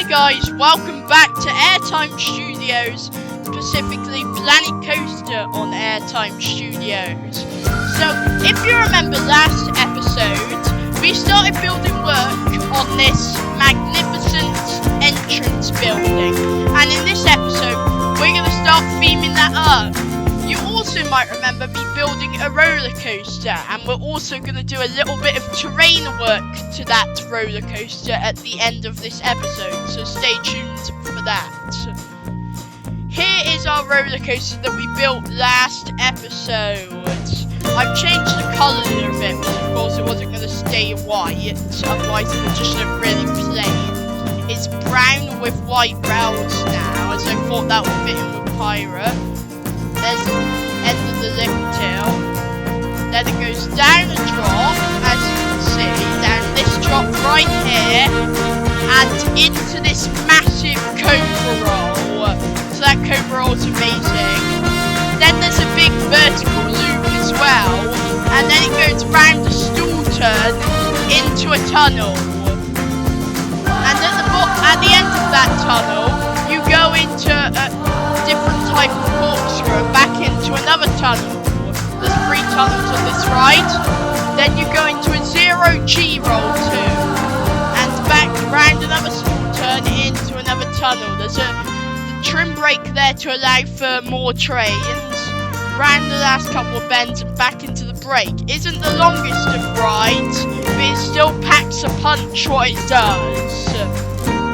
Hi guys, welcome back to Airtime Studios, specifically Planet Coaster on Airtime Studios. So, if you remember last episode, we started building work on this magnificent entrance building, and in this episode, we're going to start theming that up. You also might remember me building a roller coaster, and we're also going to do a little bit of terrain work to that roller coaster at the end of this episode, so stay tuned for that. Here is our roller coaster that we built last episode. I've changed the colour of it, but of course it wasn't going to stay white, otherwise it would just look really plain. It's brown with white rails now, as I thought that would fit in with Pirate. There's the end of the lift hill. Then it goes down a drop, as you can see, down this drop right here, and into this massive cobra roll. So that cobra roll is amazing. Then there's a big vertical loop as well, and then it goes round a stool turn into a tunnel. And at the end of that tunnel, you go into a different type of corkscrew and back into another tunnel. There's 3 tunnels on this ride. Then you go into a 0G roll too, and back round another stool turn into another tunnel. There's the trim brake there to allow for more trains. Round the last couple of bends and back into the brake. Isn't the longest of rides, but it still packs a punch what it does.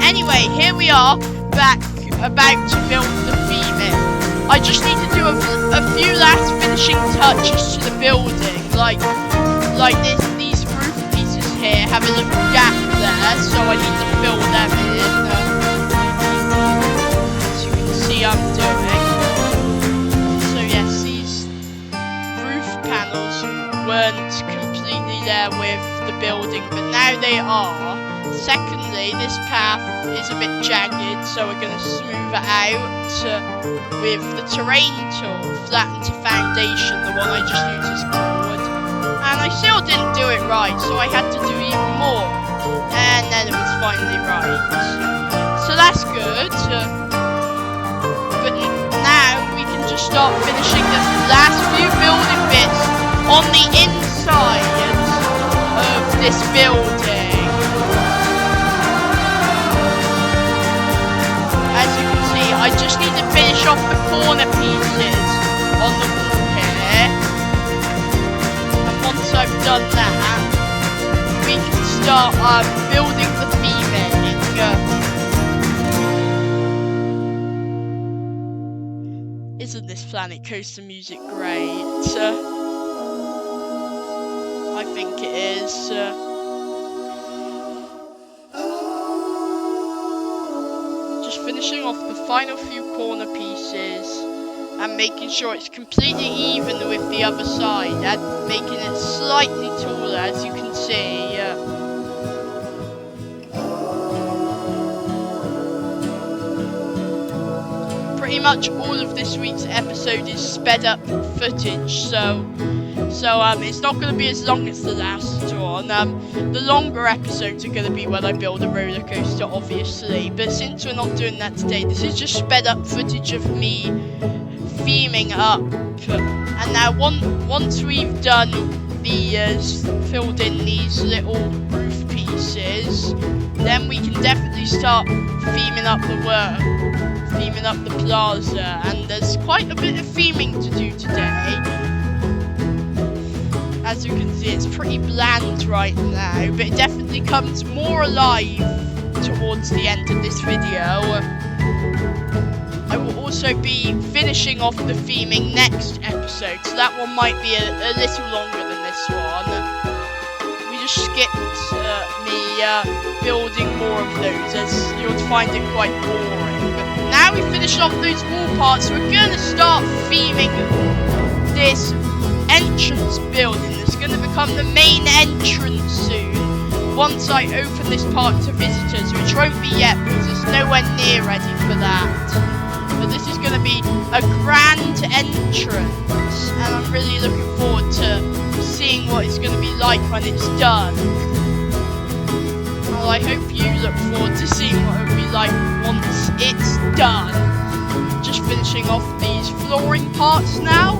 Anyway, here we are, back about to build the theming. I just need to do a few last finishing touches to the building, like these roof pieces here have a little gap there, so I need to fill them in. As you can see, I'm doing. So yes, these roof panels weren't completely there with the building, but now they are. Secondly, this path is a bit jagged, so we're going to smooth it out with the terrain tool, flatten to foundation, the one I just used as board. And I still didn't do it right, so I had to do even more. And then it was finally right. So that's good. But now we can just start finishing the last few building bits on the inside of this building. As you can see, I just need to finish off the corner pieces on the wall here. And once I've done that, we can start building the theming. Isn't this Planet Coaster music great? I think it is. Finishing off the final few corner pieces and making sure it's completely even with the other side and making it slightly taller, as you can see. Pretty much all of this week's episode is sped up footage, so it's not going to be as long as the last one. The longer episodes are going to be when I build a roller coaster, obviously, but since we're not doing that today, this is just sped up footage of me theming up. And now once we've done filled in these little roof pieces, then we can definitely start theming up the work, theming up the plaza, and there's quite a bit of theming to do today. As you can see, it's pretty bland right now, but it definitely comes more alive towards the end of this video. I will also be finishing off the theming next episode, so that one might be a little longer than this one. We just skipped me building more of those, as you'll find it quite boring. But now we finished off those wall parts, we're going to start theming this entrance building. It's going to become the main entrance soon, once I open this part to visitors, which won't be yet because it's nowhere near ready for that. But this is going to be a grand entrance, and I'm really looking forward to seeing what it's going to be like when it's done. Well, I hope you look forward to seeing what it will be like once it's done. Just finishing off these flooring parts now.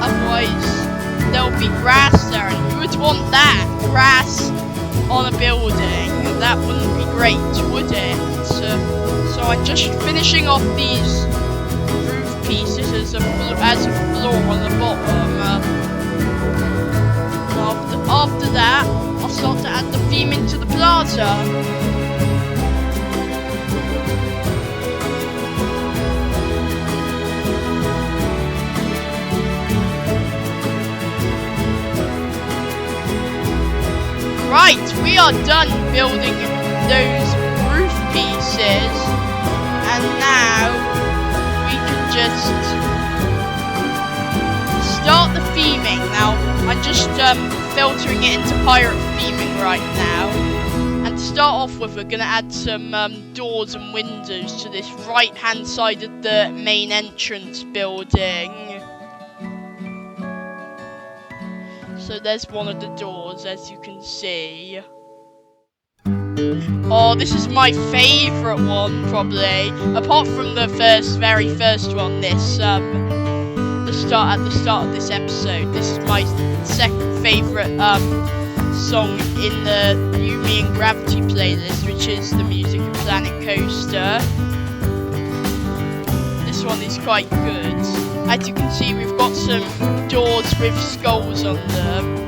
Otherwise, there'll be grass there, and who would want that? Grass on a building? That wouldn't be great, would it? So I'm just finishing off these roof pieces as a floor on the bottom. After that, I'll start to add the theme into the plaza. Right, we are done building those roof pieces, and now we can just start the theming. Now, I'm just filtering it into pirate theming right now, and to start off with, we're going to add some doors and windows to this right-hand side of the main entrance building. So there's one of the doors, as you can see. Oh, this is my favourite one, probably. Apart from the very first one, this at the start of this episode. This is my second favourite song in the Yumi and Gravity playlist, which is the music of Planet Coaster. This one is quite good. As you can see, we've got some doors with skulls on them.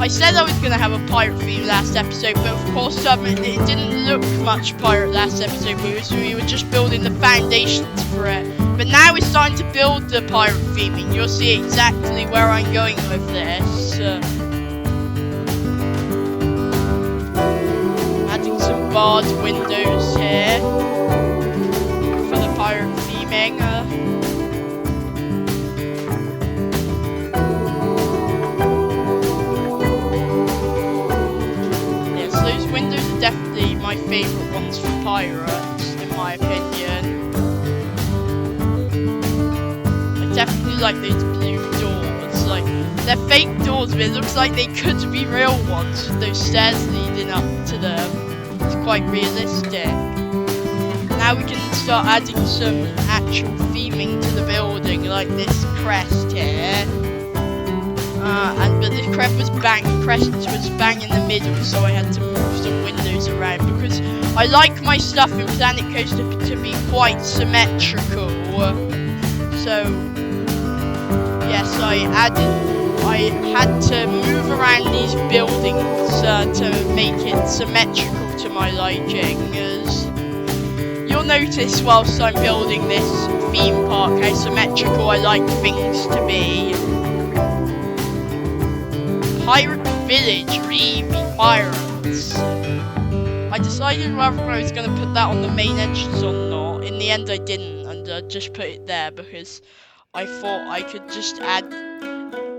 I said I was going to have a pirate theme last episode, but of course it didn't look much pirate last episode. We were just building the foundations for it. But now we're starting to build the pirate theme, and you'll see exactly where I'm going with this. Adding some barred windows here for the pirate theming. Those windows are definitely my favourite ones for pirates, in my opinion. I definitely like those blue doors. Like, they're fake doors, but it looks like they could be real ones with those stairs leading up to them. It's quite realistic. Now we can start adding some actual theming to the building, like this crest here. But the crest was bang in the middle, so I had to move some windows around because I like my stuff in Planet Coaster to be quite symmetrical. So yes, I had to move around these buildings to make it symmetrical to my liking. As you'll notice whilst I'm building this theme park how symmetrical I like things to be. Pirate Village, really pirates. I decided whether I was going to put that on the main entrance or not. In the end I didn't, and I just put it there because I thought I could just add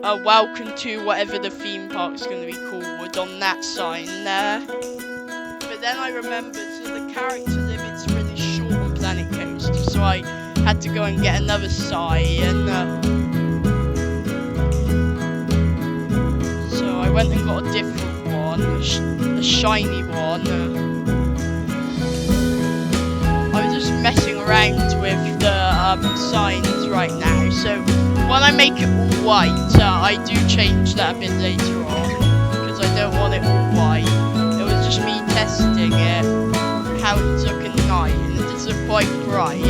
a welcome to whatever the theme park's going to be called on that sign there. But then I remembered that the character limit's really short on Planet Coaster, so I had to go and get another sign. I went and got a different one, a shiny one. I was just messing around with the signs right now, so when I make it all white, I do change that a bit later on, because I don't want it all white. It was just me testing it, how it look at night, and it does look quite bright,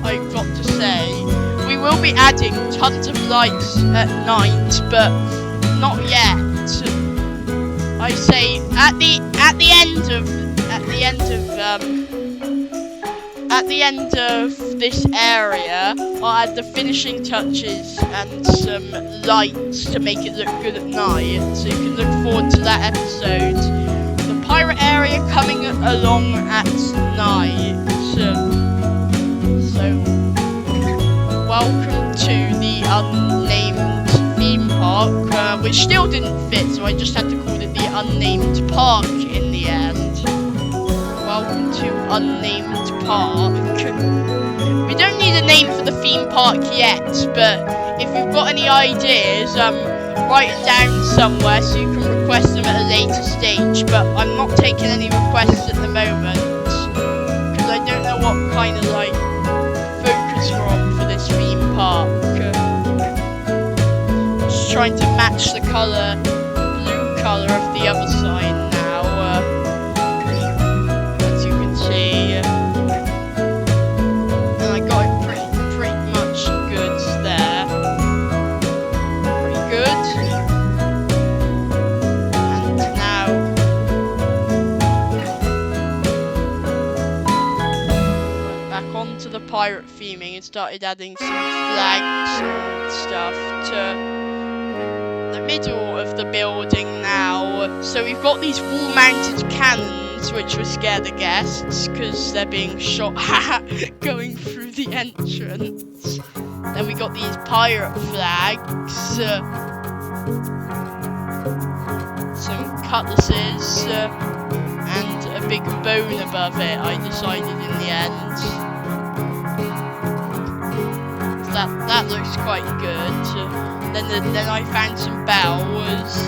I've got to say. We will be adding tons of lights at night, but not yet. I say at the end of this area, I'll add the finishing touches and some lights to make it look good at night. So you can look forward to that episode. The pirate area coming along at night. So welcome to the unnamed theme park, which still didn't fit, so I just had to call it the unnamed park in the end. Welcome to unnamed park. We don't need made a name for the theme park yet, but if you've got any ideas, write it down somewhere so you can request them at a later stage. But I'm not taking any requests at the moment because I don't know what kind of like focus we're on for this theme park. Just trying to match the blue color of the other sign now. As you can see, and I got it pretty much good there. Pretty good. And now went back onto the pirate theming and started adding some flags and stuff to the middle of the building now. So we've got these wall-mounted cannons which will scare the guests because they're being shot at going through the entrance. Then we got these pirate flags, some cutlasses, and a big bone above it, I decided in the end. That looks quite good. Then I found some bells,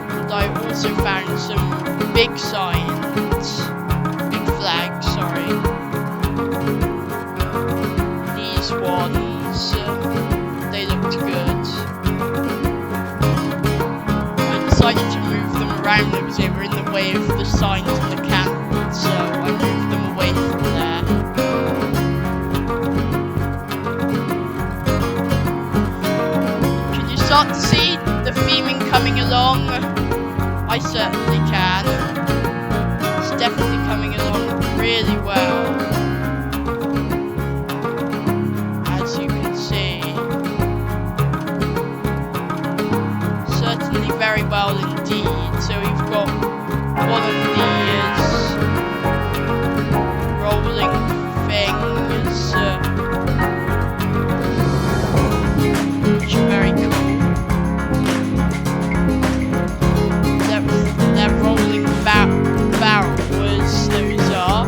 and I also found some big signs, big flags, sorry. These ones, they looked good. I decided to move them around because they were in the way of the signs and the cannons, so I moved them away from there. Start to see the theming coming along. I certainly can. It's definitely coming along really well, as you can see. Certainly very well indeed. So we've got one of these rolling things, which are very cool. Barrels, those are.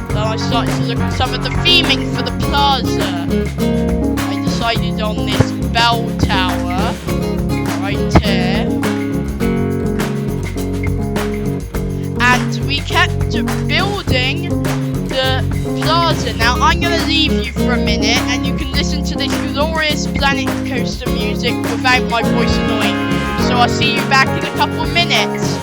Then I started to look at some of the theming for the plaza. I decided on this bell tower right here. And we kept building the plaza. Now I'm going to leave you for a minute and you can listen to this glorious Planet Coaster music without my voice annoying you. So I'll see you back in a couple of minutes.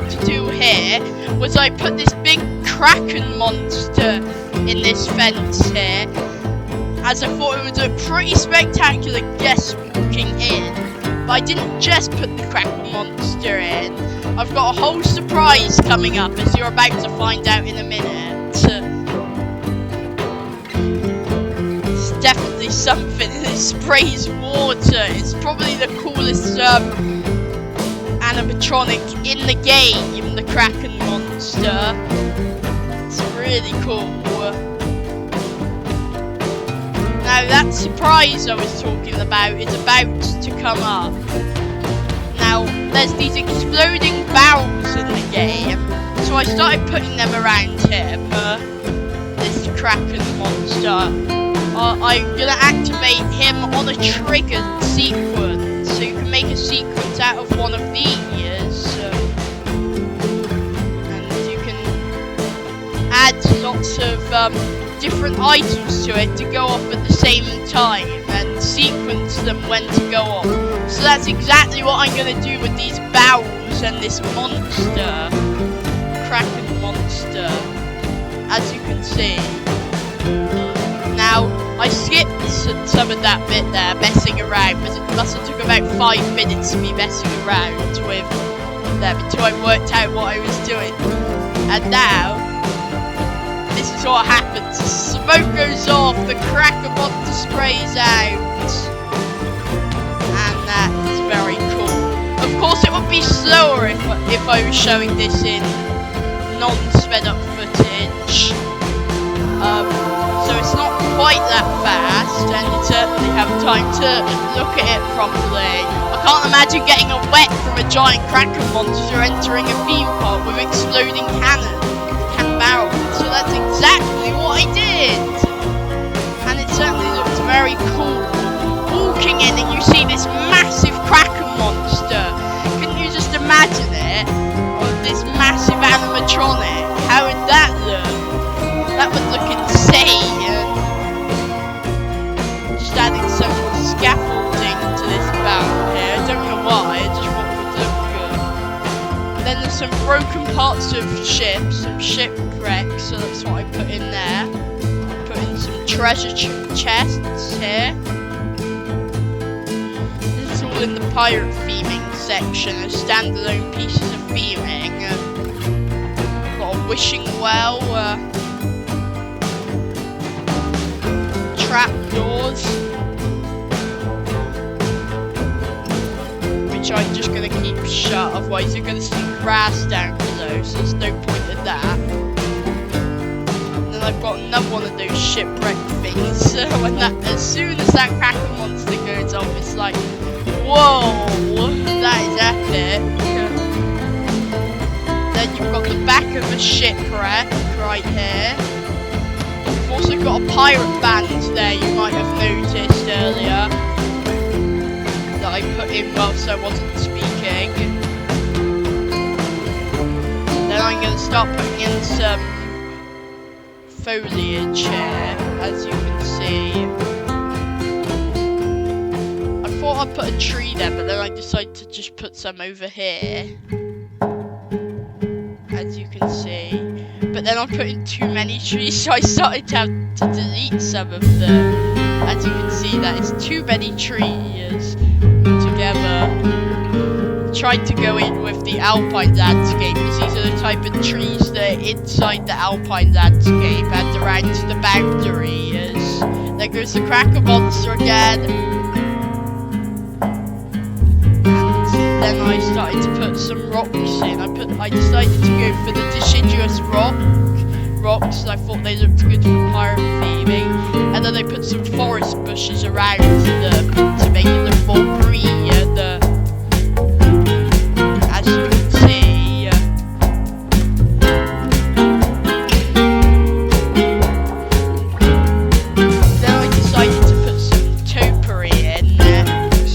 decided to do here was I put this big kraken monster in this fence here, as I thought it would look pretty spectacular guests walking in. But I didn't just put the kraken monster in. I've got a whole surprise coming up, as you're about to find out in a minute. It's definitely something. It sprays water. It's probably the coolest animatronic in the game, the kraken monster. It's really cool. Now that surprise I was talking about is about to come up. Now there's these exploding barrels in the game, so I started putting them around him, this kraken monster. I'm gonna activate him on a triggered sequence, so you can make a sequence out of one of these, and you can add lots of different items to it to go off at the same time and sequence them when to go off. So that's exactly what I'm going to do with these barrels and this monster, kraken monster, as you can see. Now, I skipped some of that bit there, messing around, because it must have took about 5 minutes to be messing around with them until I worked out what I was doing. And now, this is what happens. The smoke goes off, the kraken monster sprays out, and that is very cool. Of course, it would be slower if I was showing this in non-sped up footage. So it's not quite that fast, and you certainly have time to look at it properly. I can't imagine getting a wet from a giant kraken monster entering a theme park with exploding cannon barrels. So that's exactly what I did, and it certainly looks very cool. Walking in and you see this massive kraken monster. Couldn't you just imagine it? Or this massive animatronic? How would that look? That would look insane. Just adding some scaffolding to this barrel here. I don't know why, I just thought it would look good. Then there's some broken parts of ships, some shipwrecks, so that's what I put in there. Put in some treasure chests here. This is all in the pirate theming section, as standalone pieces of theming. Got a wishing well, trapdoors, which I'm just going to keep shut, otherwise you're going to see grass down below, so there's no point in that. And then I've got another one of those shipwreck things, as soon as that kraken monster goes off, it's like, whoa, that is epic. Then you've got the back of a shipwreck right here. I've also got a pirate band there, you might have noticed earlier, that I put in whilst I wasn't speaking. Then I'm going to start putting in some foliage here, as you can see. I thought I'd put a tree there, but then I decided to just put some over here, as you can see. But then I'm putting too many trees, so I started to have to delete some of them. As you can see, that is too many trees together. Tried to go in with the alpine landscape, because these are the type of trees that are inside the alpine landscape and around the boundaries. There goes the kraken monster again. And then I started to put some rocks in. I decided to go for the deciduous rocks, and I thought they looked good for pirate theming. And then I put some forest bushes around them to make it look more green. As you can see. Then I decided to put some topiary in next.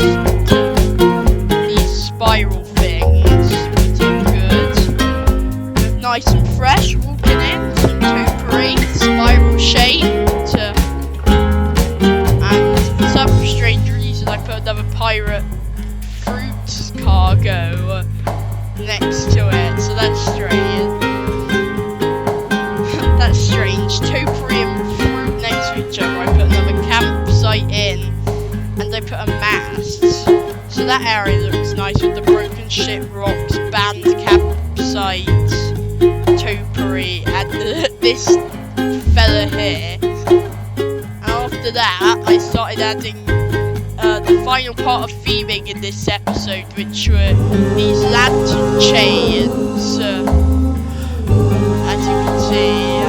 These spiral things, looking good. Look nice and fresh walking in. Some topiary, spiral shaped. And for some strange reason I put another pirate fruits cargo next to it, so strange. That's strange. Topiary and fruit next to each other. I put another campsite in, and I put a mast. So that area looks nice with the broken ship rocks, band campsite, topiary, and this fella here. And after that, I started adding the final part of theming in this episode, which were these lantern chains. As you can see,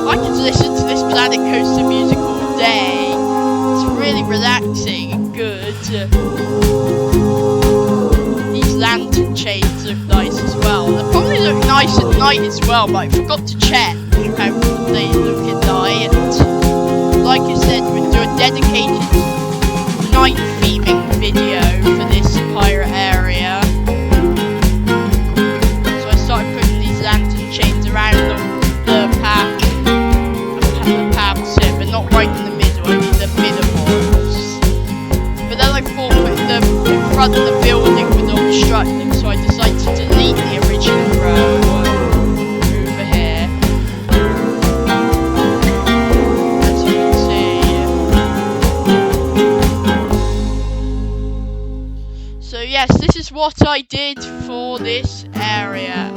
I could listen to this Planet Coaster music all day. It's really relaxing and good. These lantern chains look nice as well. They probably look nice at night as well, but I forgot to check how they look at night. Like I said, we'll do a dedicated night theming video for this pirate area. So I started putting these lantern chains around the paths here, but not right in the middle, only the middle ones. But then I thought putting them in front of the building would obstruct them, so I decided to delete the original row. Yes, this is what I did for this area,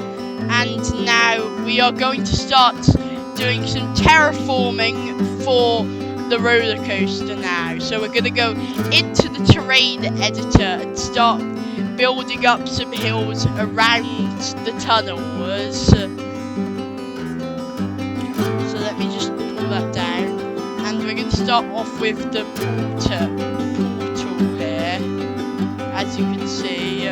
and now we are going to start doing some terraforming for the roller coaster now. So we're going to go into the terrain editor and start building up some hills around the tunnels. So let me just pull that down, and we're going to start off with the portal here, as you can see,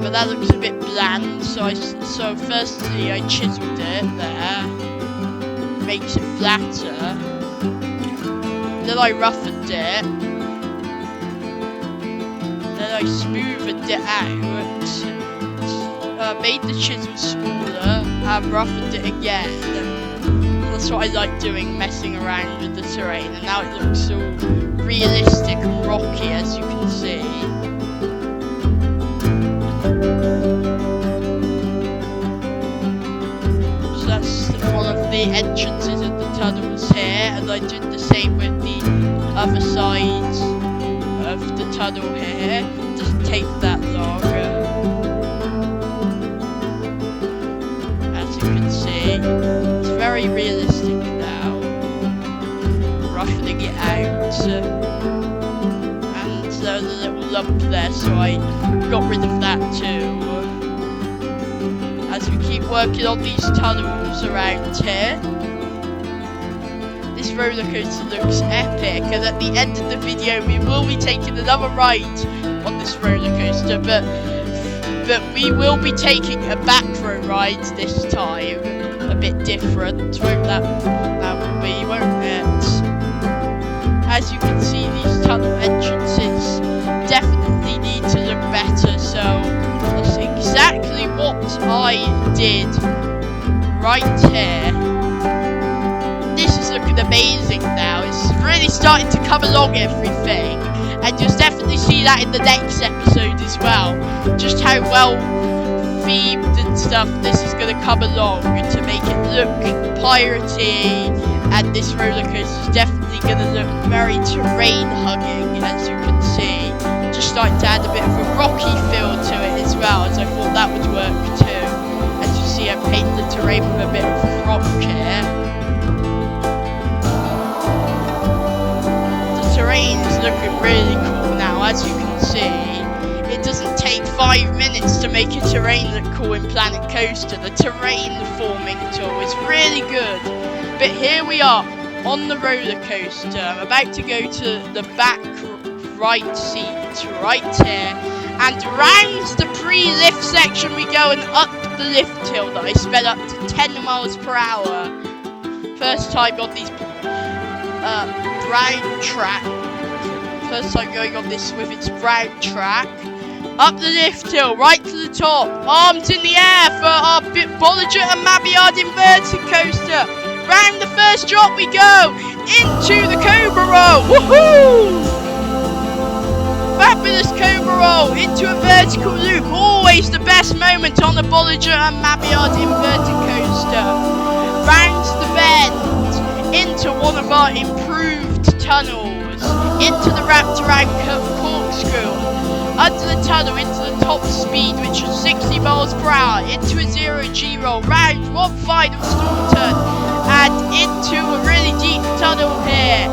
but that looks a bit bland, so firstly I chiseled it there, makes it flatter, then I roughened it, then I smoothed it out, made the chisel smaller, and roughened it again. That's what I like doing, messing around with the terrain, and now it looks all realistic and rocky, as you can see. So that's one of the entrances of the tunnels here, and I did the same with the other side of the tunnel here. It doesn't take that long. As you can see, it's very realistic now. Roughening it out, and there was a little lump there, so I got rid of that too. As we keep working on these tunnels around here, this roller coaster looks epic, and at the end of the video we will be taking another ride on this roller coaster, but we will be taking a back row ride this time, a bit different, won't that be, won't it? As you can see, these tunnel entrances definitely need to look better, so that's exactly what I did right here. This is looking amazing now. It's really starting to come along, everything, and you'll definitely see that in the next episode as well, just how well themed and stuff this is going to come along to make it look piratey, and this roller coaster is definitely going to look very terrain hugging, as you can see. Just starting to add a bit of a rocky feel to it as well, as I thought that would work too. As you see, I painted the terrain with a bit of rock here. The terrain is looking really cool now, as you can see. It doesn't take 5 minutes to make a terrain look cool in Planet Coaster. The terrain forming tool is really good. But here we are on the roller coaster. I'm about to go to the back right seat right here, and round the pre-lift section we go, and up the lift hill that I sped up to 10 miles per hour. First time on these brown track. First time going on this with its brown track. Up the lift hill, right to the top, arms in the air for our Bollinger and Mabillard inverted coaster. Round the first drop we go, into the Cobra Roll. Woohoo! Fabulous coaster. roll into a vertical loop. Always the best moment on the Bollinger and Maillard inverted coaster. Round the bend into one of our improved tunnels. Into the wrapped-around corkscrew. Under the tunnel into the top speed, which was 60 miles per hour. Into a zero-G roll. Round one final stall turn. And into a really deep tunnel here.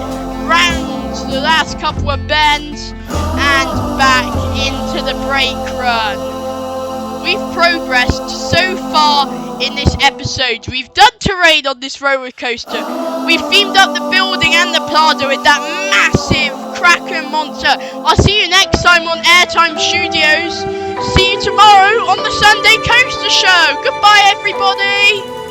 Round the last couple of bends and back into the brake run. We've progressed so far in this episode. We've done terrain on this roller coaster. We've themed up the building and the plaza with that massive Kraken monster. I'll see you next time on Airtime Studios. See you tomorrow on the Sunday Coaster Show. Goodbye, everybody.